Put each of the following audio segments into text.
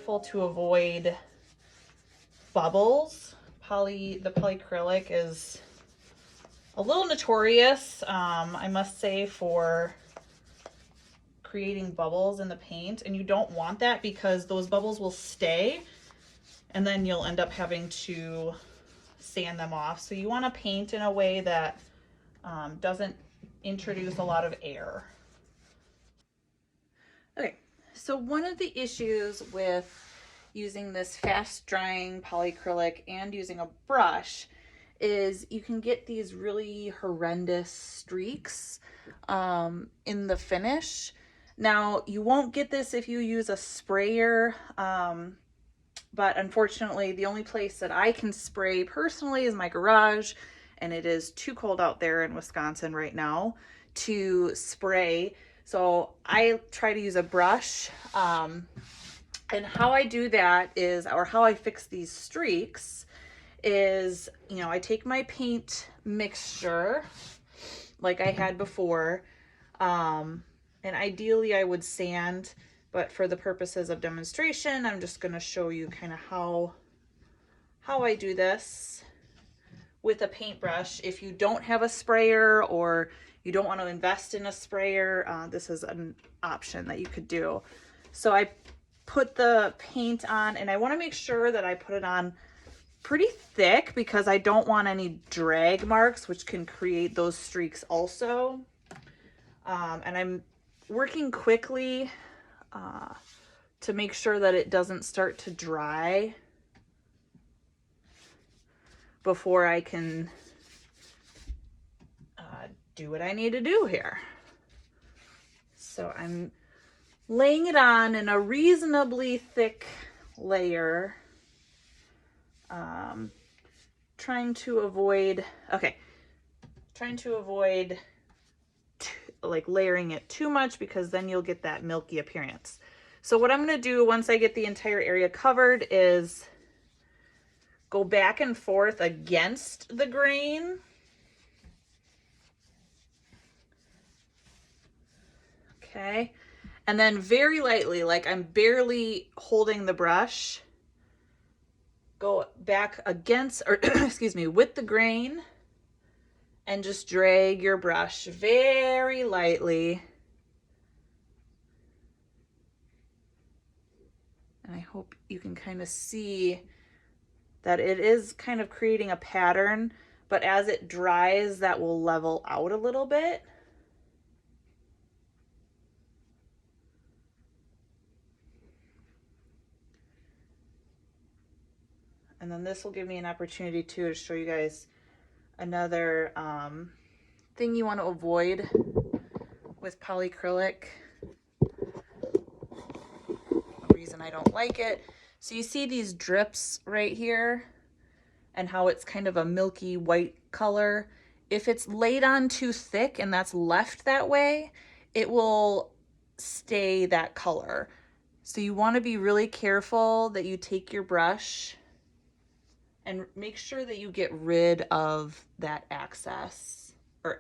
careful to avoid bubbles. The polyacrylic is a little notorious, I must say, for creating bubbles in the paint, and you don't want that because those bubbles will stay and then you'll end up having to sand them off. So you want to paint in a way that doesn't introduce a lot of air. Okay, so one of the issues with using this fast drying polyacrylic and using a brush is you can get these really horrendous streaks in the finish. Now, you won't get this if you use a sprayer, but unfortunately, the only place that I can spray personally is my garage, and it is too cold out there in Wisconsin right now to spray. So I try to use a brush. And how I do that is, or how I fix these streaks is, I take my paint mixture like I had before, and ideally I would sand, but for the purposes of demonstration, I'm just going to show you kind of how I do this with a paintbrush. If you don't have a sprayer or you don't want to invest in a sprayer, this is an option that you could do. So I put the paint on, and I want to make sure that I put it on pretty thick because I don't want any drag marks, which can create those streaks also. And I'm working quickly to make sure that it doesn't start to dry before I can do what I need to do here. So I'm laying it on in a reasonably thick layer, trying to avoid like layering it too much, because then you'll get that milky appearance. So what I'm going to do once I get the entire area covered is go back and forth against the grain. Okay. And then very lightly, like I'm barely holding the brush, go back against, or excuse me, with the grain, and just drag your brush very lightly. And I hope you can kind of see that it is kind of creating a pattern, but as it dries, that will level out a little bit. And then this will give me an opportunity too to show you guys another thing you want to avoid with polyacrylic. The reason I don't like it. So you see these drips right here and how it's kind of a milky white color. If it's laid on too thick and that's left that way, it will stay that color. So you want to be really careful that you take your brush and make sure that you get rid of that excess. So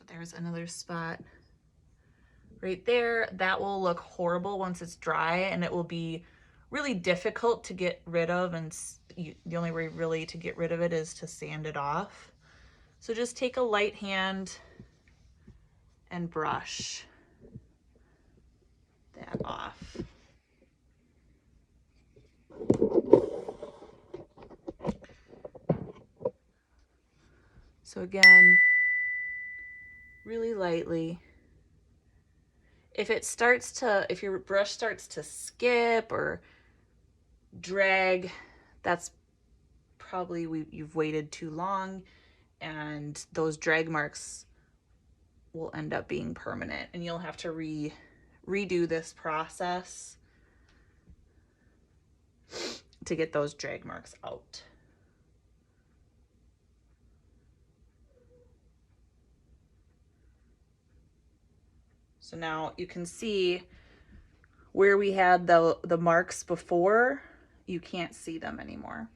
there's another spot right there. That will look horrible once it's dry, and it will be really difficult to get rid of, and the only way really to get rid of it is to sand it off. So just take a light hand and brush that off. So again, really lightly. If your brush starts to skip or drag, that's probably you've waited too long, and those drag marks will end up being permanent, and you'll have to redo this process to get those drag marks out. So now you can see where we had the marks before, you can't see them anymore.